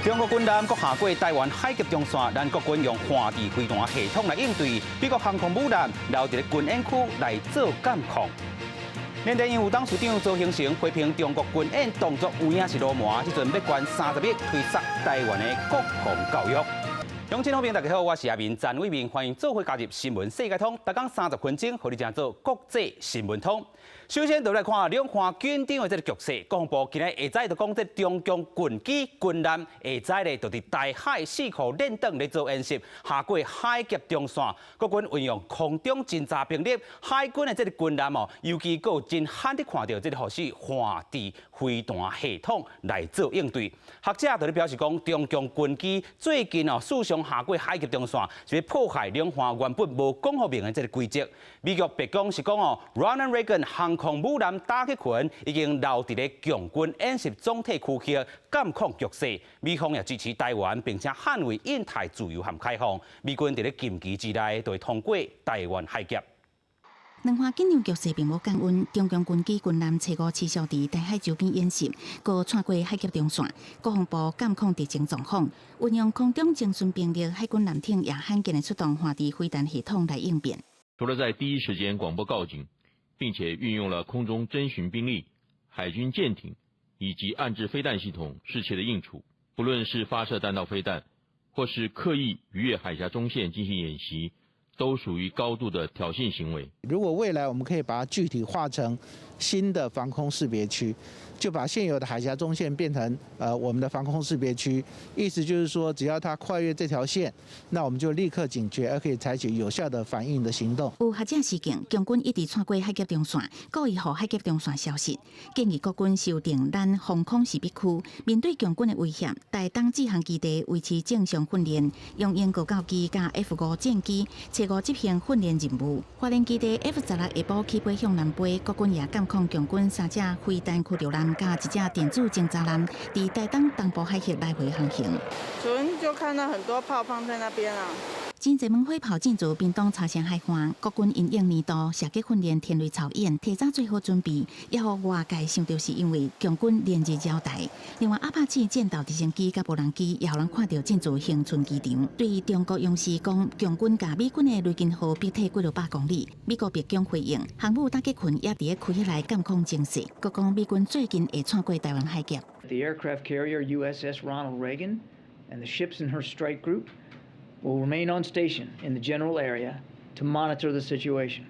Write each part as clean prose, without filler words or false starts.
中国军舰搁下过台湾海峡中线，咱国军用环地飞弹系统来应对。美国航空母舰留伫咧军演区来做监控。缅甸有党署长周兴成批评中国军演动作有影是罗麻，即阵要捐30亿推杀台湾的国防教育。乡亲好朋友大家好，我是阿明詹伟明，欢迎做伙加入新闻世界通，逐工30分钟，和你正做国际新闻通。首先，就来看两岸紧张的这个局势。国防部今日下早就讲，这中共军机、军舰下早咧，就伫台海4号练等咧做演习，下过海峡中线。国军运用空中侦察兵力，海军的这个军舰哦，尤其佫有真罕得看到这个或是环地飞弹系统来做应对。学者就咧表示讲，中共军机最近哦，数上下过海峡中线，是要破坏两岸原本无讲好明的这个规则。美国白宫是讲哦 ，Ronald Reagan 航空母舰打击群已经留伫咧强军演习总体区域监控局势。美方也支持台湾，并且捍卫印太自由和开放。美军伫咧近期之内就会通过台湾海峡。两岸紧张局势并无降温，中共军机、军舰持续持续伫台海周边演习，搁穿过海峡中线。国防部监控敌情状况，运用空中精准兵力，海军舰艇也罕见的出动环地飞弹系统来应变。除了在第一时间广播告警，并且运用了空中侦巡兵力、海军舰艇以及岸置飞弹系统适切的应处，不论是发射弹道飞弹，或是刻意逾越海峡中线进行演习，都属于高度的挑衅行为。如果未来我们可以把它具体化成新的防空识别区，就把现有的海峡中线变成我们的防空识别区，意思就是说，只要它跨越这条线，那我们就立刻警觉，而可以采取有效的反应的行动。有学者示警，共军一直穿过海峡中线，故意让海峡中线消失，建议国军修订咱防空识别区，面对共军的威胁，在当制航基地维持正常训练，用英国教机加 F5战机切合执行训练任务。花莲基地 F16下晡起飞向南飞，国军也监控共军3只飞弹驱逐舰加1只电子侦察舰，伫台东东部海峡来回航行。昨天就看到很多炮放在那边啊。真侪门火炮进驻屏东朝鲜海岸，国军因应年度射击训练天雷草演，提早做好准备，也互外界想到是因为共军连日交代。另外，阿帕奇战斗直升机甲无人机也有人看到进驻恒春机场。对于中国勇士讲，共军甲美军的雷根号逼退几600公里，美国白宫回应，航母打击群也伫咧区域内监控情势。国讲美军最近会穿过台湾海峡。The aircraft carrier USS Ronald Reagan and the ships in her strike group will remain on station in the general area to monitor the situation.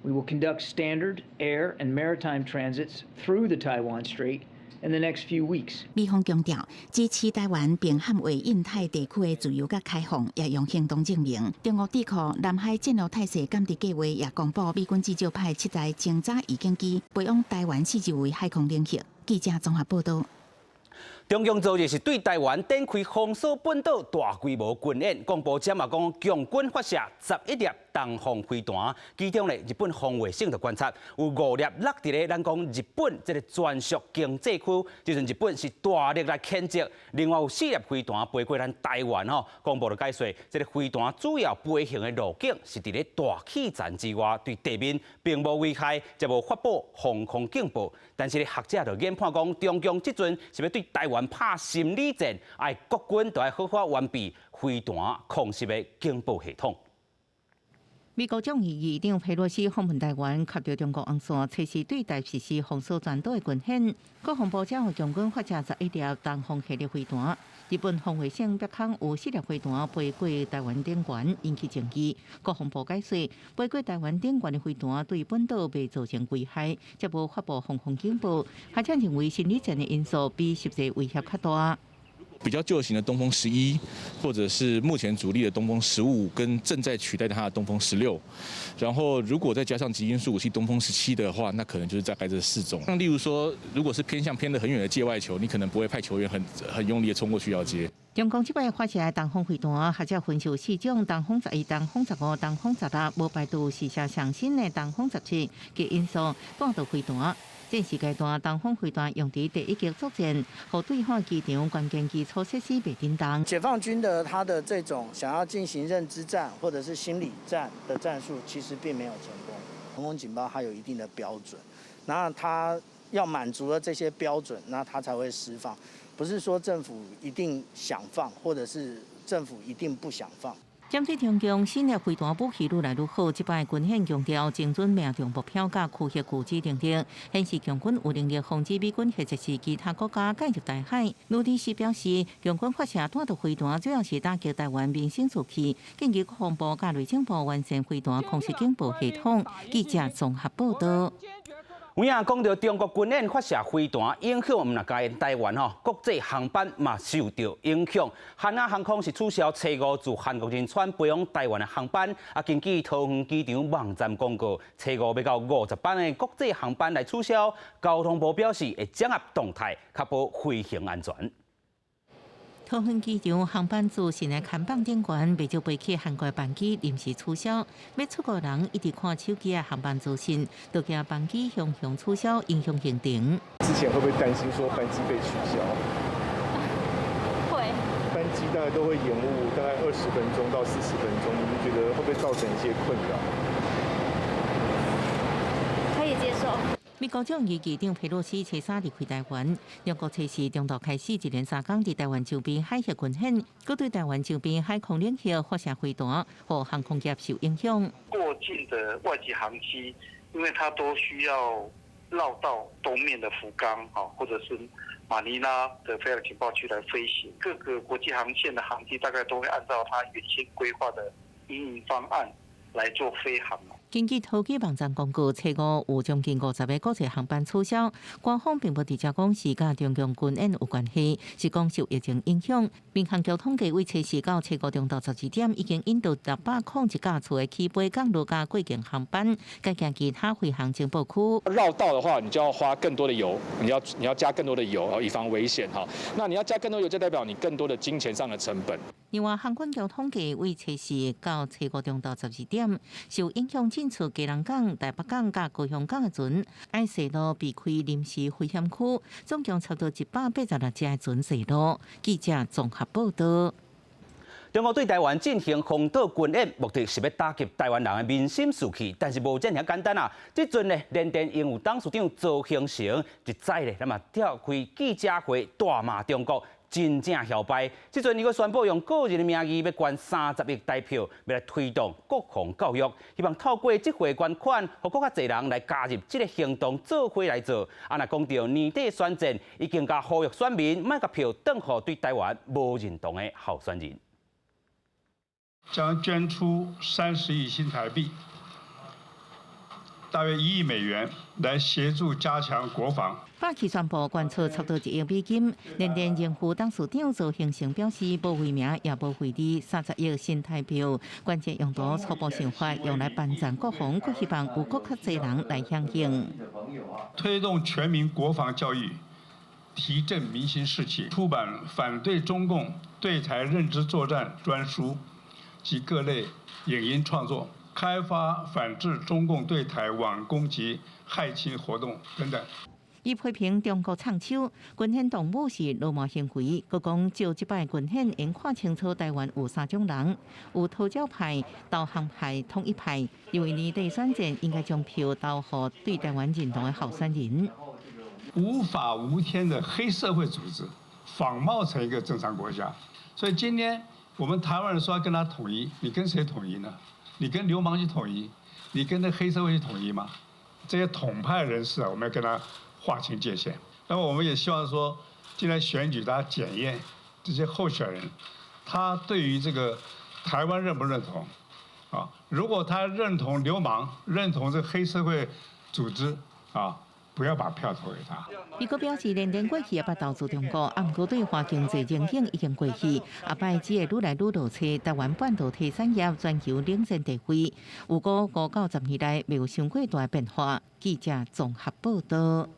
We will conduct standard air and maritime transits through the Taiwan Strait in the next few weeks. 美方强调支持台湾并捍卫印太地区的自由甲开放，也用行动证明。中国智库南海战略态势监测计划也公布，美军至少派7台侦察预警机飞往台湾四周围海空领域。记者综合报道。中共昨日是对台湾展开封锁本岛大规模军演，公布者嘛讲，共军发射11粒东风飞弹，其中咧日本防卫省就观察有5粒落伫咧咱讲日本这个专属经济区，即阵日本是大力来谴责。另外有4粒飞弹飞过咱台湾吼，公布就解说，这个飞弹主要飞行的路径是伫咧大气层之外，对地面并无危害，则无发布防空警报。但是咧学者就研判讲，中共即阵是要对台湾拍心理战，爱国军就要好好完备飞弹控制的警报系统。美国众议院长佩洛西访问台湾，看到中国红线，测试对台实施封锁全岛的军演。国防部将向共军发射11粒东风系列飞弹。日本防卫省北空有4粒飞弹飞过台湾顶悬，引起争议。国防部解说，飞过台湾顶悬的飞弹对本岛未造成危害，则无发布防空警报。学者认为心理战的因素比实际威胁较大。比较旧型的东风11，或者是目前主力的东风15，跟正在取代它的东风16，然后如果再加上极音速武器东风17的话，那可能就是大概这4种。像例如说，如果是偏得很远的界外球，你可能不会派球员很用力的冲过去要接。中共这摆发射的东风飞弹，学者分析4种：东风11、东风15、东风16，无排除是上新的东风17嘅因素带到飞弹。战时阶段，东风飞弹用伫第1级作战，和对方机场关键基础设施被叮当。解放军的他的这种想要进行认知战或者是心理战的战术，其实并没有成功。防空警报它有一定的标准，那它要满足了这些标准，那它才会释放。不是说政府一定想放，或者是政府一定不想放。针对中共新的飞弹武器愈来愈好，这摆军演强调精准命中目标，甲区域具体定定，显示强军有能力防止美军或者是其他国家介入台海。卢迪斯表示，强军发射弹道飞弹主要是打击台湾民生士气，建议国防部甲内政部完善飞弹空袭警报系统。记者综合报道。有影讲到中国军演发射飞弹影响，唔那因台湾吼，国际航班嘛受到影响。韩亚航空是取消初5自韩国仁川飞往台湾的航班，根据桃园机场网站公告，初5要到50班的国际航班来取消。交通部表示会掌握动态，确保飞行安全。桃园机场航班自新的看板顶悬，未少飞去韩国班机临时取消。要出国人一直看手机的航班资讯，都惊班机向取消，影响行程。之前会不会担心说班机被取消？会。班机大概都会延误大概20分钟到40分钟，你们觉得会不会造成一些困扰？可以接受。美国众议院长佩洛西初3离开台湾，中国初4中途开始一连3天伫台湾周边海峡军演，佮对台湾周边海空领域发射飞弹，和航空业受影响。过境的外籍航机，因为它都需要绕到东面的福冈或者是马尼拉的飞航情报区来飞行，各个国际航线的航机大概都会按照它原先规划的营运方案来做飞航。根据桃机网站公告，初5有将近50个国际航班取消。官方并无直接讲是甲中共军演有关系，是讲受疫情影响。民航交通计为初4到初5中昼12点，已经引导601架次的起飞降落加过境航班，改行其他飞航情报区。绕道的话，你就要花更多的油，你要加更多的油，以防危险哈。那你要加更多油，就代表你更多的金钱上的成本。另外，航管交通局为初4到初5中昼12点，受影响进出基隆港、台北港、甲高雄港的船，爱驶入避开临时危险区，总共差不多186只船驶入。记者综合报道。中国对台湾进行封岛军演，目的是要打击台湾人的民心士气，但是无这样简单啊！这阵呢，联电因有董事长周兴成一再呢，召开记者会大骂中国。真正摇摆，这阵伊阁宣布用个人的名义要捐30亿台票，要来推动国防教育，希望透过这回捐款，和更较侪人来加入这个行动，做伙来做。若讲到年底选战，已经甲呼吁选民卖个票，等候对台湾无认同的候选人。将捐出30亿新台币，大约1亿美元，来协助加强国防。霸气宣布捐出差不多1亿美金，联电营副董事长周兴成表示，无为名也无为利，30亿新台票，关键用途初步想法用来办战国防，佮希望有更较侪人来响应。推动全民国防教育，提振民心士气，出版反对中共对台认知作战专书及各类影音创作，开发反制中共对台网攻击、害侵活动等等。伊批评中国唱秋，军演动武是落寞行为。佮讲，就即摆军演，应看清楚台湾有3种人：有头教派、导航派、统一派。因为年底选战应该将票投予对台湾认同的候选人。无法无天的黑社会组织，仿冒成一个正常国家。所以今天我们台湾人说要跟他统一，你跟谁统一呢？你跟流氓去统一？你跟那黑社会去统一吗？这些统派人士啊，我们要跟他划清界限。那么我们也希望说，进来选举，大家检验这些候选人，他对于这个台湾认不认同？啊，如果他认同流氓，认同这个黑社会组织啊，不要把票投给他。伊阁表示，联电过去也捌投资中国，毋过对华经济前景已经过去，下摆只会愈来愈落车。台湾半导体产业全球领先地位，有过5到10年来未有上过大变化。记者综合报道。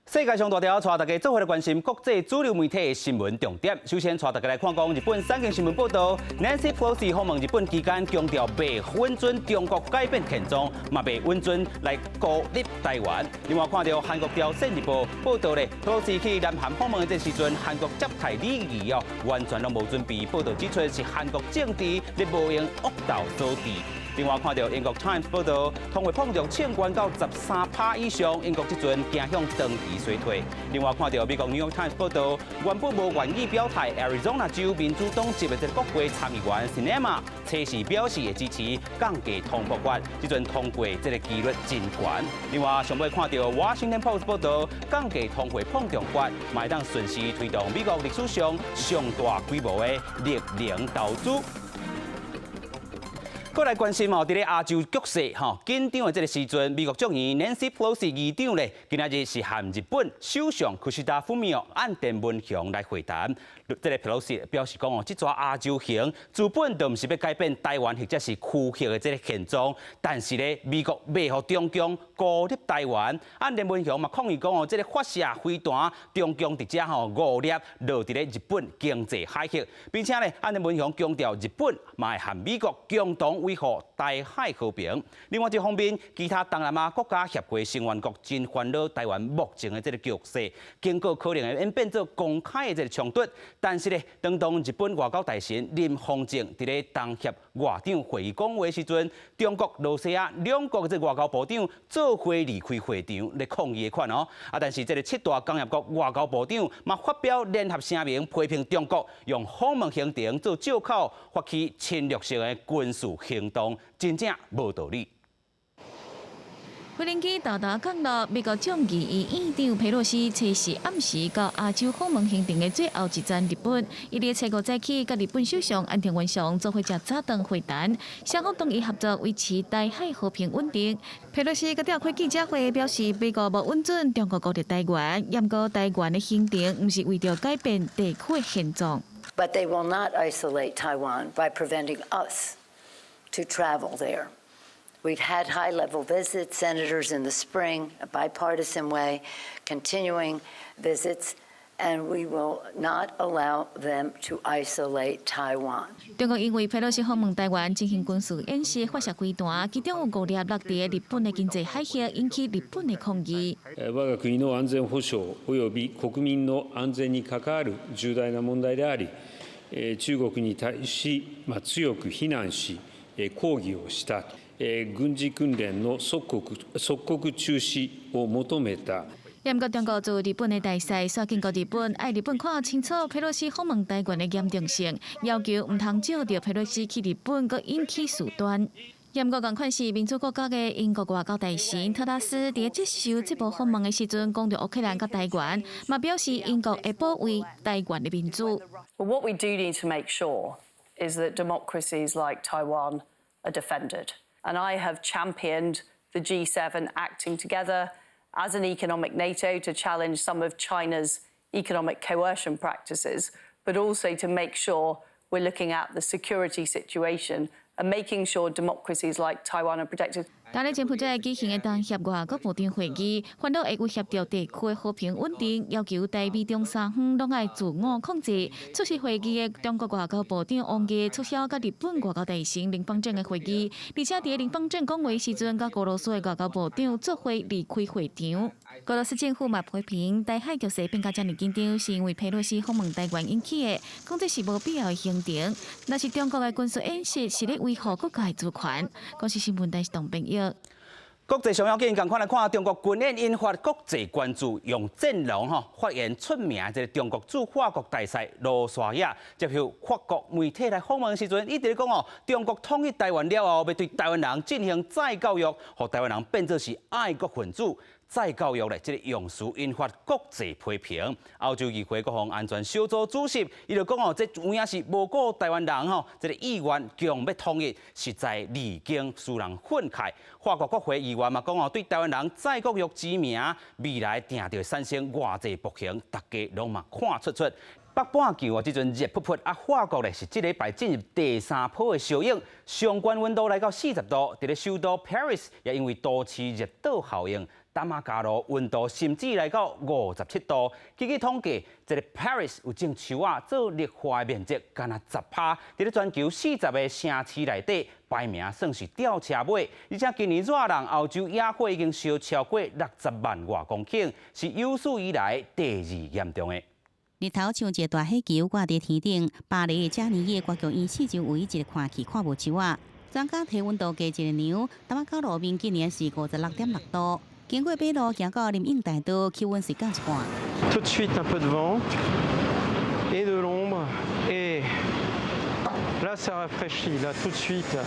世界上大条，带大家做伙来关心国际主流媒体的新闻重点。首先，带大家来看讲日本产经新闻报道 ，Nancy Pelosi 访问日本期间，强调未允准中国改变宪章，嘛未允准来孤立台湾。另外，看到韩国朝鲜日报报道咧，Pelosi 去南韩访问的这时阵，韩国接待礼仪完全拢无准备。报道指出是韩国政治咧无用恶斗所致。另外看到英国 Times 报道，通货膨胀欠关到13%以上，英国即阵走向长期衰退。另外看到美国 New York Times 报道，原本无愿意表态 Arizona 州民主党籍的国会参议员 Sinema 测试表示会支持降低通膨法，即阵通过这个几率真悬。另外上尾看到 Washington Post 报道，降低通货膨胀法，卖当顺势推动美国历史上上大规模的逆龄投资。过来关心伫咧亚洲局势紧张的这个时阵，美国众议院 Nancy Pelosi 议长咧，今仔日是和日本首相Kishida Fumio 按电文雄来会谈。这个 Pelosi 表示讲这抓亚洲行资本都唔是要改变台湾或者是区域的这个现状，但是咧美国未互中共孤立台湾。按电文雄嘛抗议讲这个发射飞弹，中共直接误立落伫咧日本经济海域，并且咧按电文雄强调日本嘛会和美国共同维护台海和平。另外一方面，其他东南亚国家协会成员国真烦恼台湾目前的这个局势，经过可能会演变做公开的这个冲突。但是咧，当日本外交大臣林芳正伫咧东协外长会议讲话时阵，中国、罗西亚两国的外交部长做伙离开会场来抗议的款哦。但是这个七大工业国外交部长嘛发表联合声明，批评中国用访问行程做借口，发起侵略性的军事行动，真正无道理。飞行机到达降落，美国众议院议长佩洛西测试暗时到亚洲访问行程的最后一站日本，伊伫初5早起，甲日本首相岸田文雄做伙食早顿会谈，双方同意合作维持台海和平稳定。佩洛西佮召开记者会表示，美国无允准中国孤立台湾，严格台湾的行程毋是为着改变地区的现状。But they will not isolate Taiwan by preventing us to travel there. We've had high-level visits, senators in the spring, a bipartisan way, continuing visits, and we will not allow them to isolate Taiwan. 中国因为佩洛西访问台湾进行军事演习，发射飞弹，其中有5粒落伫日本的经济海域，引起日本的抗議。我が国の安全保障及び国民の安全に関わる重大な問題であり、中国に対し強く非難し、抗議をした。軍事訓練の即刻中止を求めた。不过，中国驻日本的大使刷警告日本，爱日本看清楚佩洛西访问台湾的严重性，要求唔通借着佩洛西去日本，佮引起事端。不过，同款是民主国家的英国外交大臣特拉斯伫接受这部访问的时阵，讲到乌克兰佮台湾，嘛表示英国会保卫台湾的民主。What we do need to make sure is that democracies like Taiwan are defended. And I have championed the G7 acting together as an economic NATO to challenge some of China's economic coercion practices, but also to make sure we're looking at the security situation and making sure democracies like Taiwan are protected. 今日政府在举行的东协外交部长会议，烦恼会威胁到地区的和平稳定，要求台美中三方拢爱自我控制。出席会议的中国外交部长王毅促销甲日本外交大臣林芳正的会议，而且伫林芳正讲话时阵，甲俄罗斯的外交部长做伙离开会场。俄罗斯政府嘛批评台海局势变甲遮尔紧张，是因为佩洛西访问台湾引起的，讲这是无必要的行程。若是中国的军事演习是咧维护国家的主权，讲是新闻台是同朋友。国际上要紧，共款来看中国军演引发国际关注，用战狼发言出名这个中国驻法国大使罗沙亚接受法国媒体来访问时阵，一直讲中国统一台湾了后，要对台湾人进行再教育，让台湾人变作是爱国分子。再教育咧，这个用词引发国际批评。欧洲议会国防安全小组主席，伊就讲这有影是无顾台湾人这个意愿强要统一，实在历经使人愤慨。法国国会议员嘛讲对台湾人再教育之名，未来定着产生偌济暴行，大家拢嘛看出。北半球这阵热扑扑，法国咧是这礼拜进入第3波的效应，上关温度来到40度，伫咧首都 Paris 也因为都市热岛效应。达马加罗温度甚至来到57度，据统计，这个 Paris 有种树做绿化的面积，敢若10%，伫咧全球40个城市内底排名算是吊车尾。而且今年热浪，欧洲野火已经烧超过60万外公顷，是有史以来第2严重的。日头像一个大火球挂伫天顶，巴黎的加尼耶国剧院四周围一个看起看无树专家体温度计一个牛，台湾到路面今年是56.6度，经过马路行到林荫大道，气温是降一半。Tout de suite un peu de vent et de l'ombre et là ça rafraîchit là tout de suite.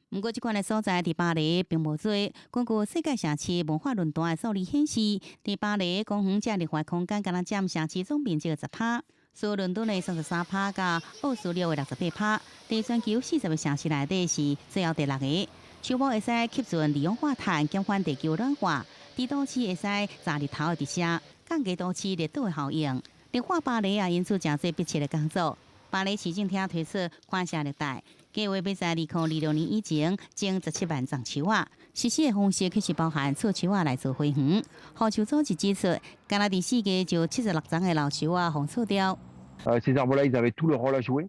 不过，这款的所在伫巴黎并无多。根据世界城市文化论坛的数字显示，伫巴黎公园这绿化空间敢若占城市总面积的10%，属伦敦的33%甲奥斯陆的68%，伫全球40个城市内底是最后第6个。树木会使吸存二氧化碳，减缓地球暖化；伫都市会使炸日头的直射，降低都市热岛的效应。绿化巴黎也因此真侪迫切的工作。巴黎市政厅推出宽赦绿带。计划要在2026年以前种17万丛树仔，实施的方式其实包含错树仔来做花园。护树组织指出，加拿大4个就76丛的老树仔封错掉。Ces arbres-là, ils avaient tout leur rôle à jouer.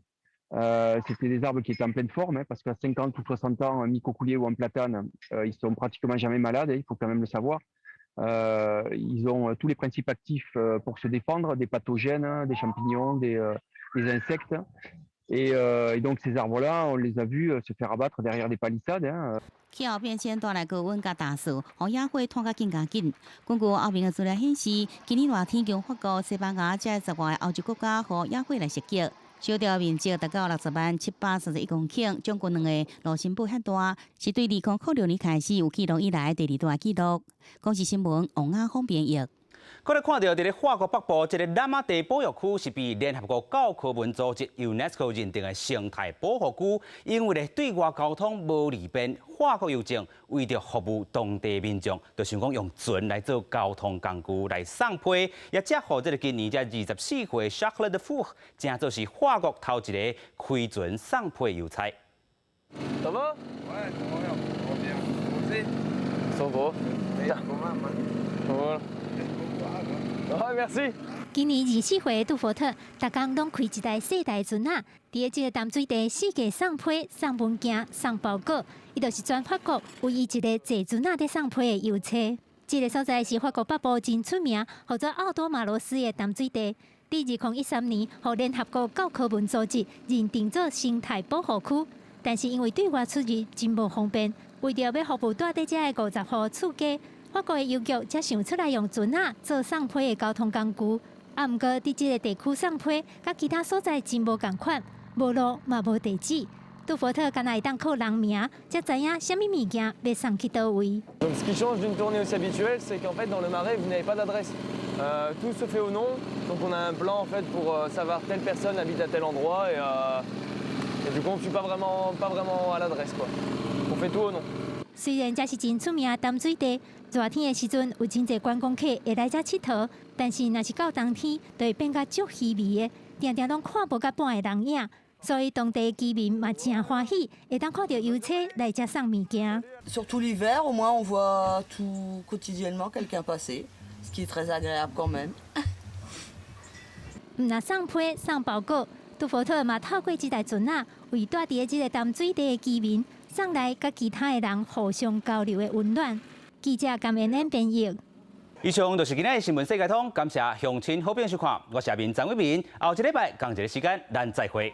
C'était des arbres qui étaient en pleine forme, parce qu'à 50 ou 60 ans, un micocoulier ou un platane, ils sont pratiquement jamais malades, il faut quand même le savoir. Ils ont tous les principes actifs pour se défendre des pathogènes, des champignons, des insectes. Et donc ces arbres-là, on les a vus se faire abattre derrière des palissades. 气候变迁带来高温甲大树，让野火拖甲更加紧。根据后面的资料显示，今年热天强法国、西班牙这10外欧洲国家和野火来袭击，烧掉面积达到60万731公顷，总共2个路森堡遐大，是对2006年开始有记录以来第2大纪录。公视新闻王亚峰编译。搁来看到，伫咧法国北部一个南马地保育区是被联合国教科文组织 UNESCO 认定的生态保护区，因为咧对外交通无利便，法国邮政为着服务当地民众，就想讲用船来做交通工具来送批，也接互这个今年才24岁 Charles de Foucault， 正做是法国头一个开船送批邮差。Ça va? Ouais, trop bien. Merci. Sans gros. Voilà. Merci. 今年24岁的杜佛特，逐工拢开一台小台船仔，伫这个淡水地四界送批、送文件、送报告，伊就是全法国唯一一个坐船仔在送批的邮车。这个所在是法国北部真出名，或者奥多马罗斯的淡水地。伫2013年，互联合国教科文组织认定做生态保护区，但是因为对外出入真无方便，为着要服务住在这的50户厝家。法国的邮局才想出来用船仔做送批的交通工具，啊，毋过伫这个地区送批，甲其他所在真无共款，无路嘛无地址。杜佛特敢若会当靠人名，才知影啥物物件要送去倒位。Donc ce qui change d'une tournée aussi habituelle, c'est qu'en fait dans le Marais, vous n'avez pas d'adresse. Tout se fait au nom, donc on a un plan en fait pour savoir telle personne habite à tel endroit et du coup on ne suit pas vraiment à l'adresse quoi. On fait tout au nom. 虽然这是真出名的淡水地，热天的时阵有真侪观光客会来这佚佗，但是若是到冬天，就会变甲足稀微的，定定拢看无甲半个人影。所以当地居民嘛真欢喜，会当看到邮车来这送物件。Surtout l'hiver, au moins on voit tout quotidiennement quelqu'un passer, ce qui est très agréable quand même. 若送批送报告，杜佛特嘛透过这台船仔，为住伫这个淡水地的居民送来甲其他的人互相交流的温暖。记者甘延恩编译。以上就是今日的新闻世界通，感谢乡亲好朋友收看，我是阿明张伟民，后一礼拜同一个时间咱再会。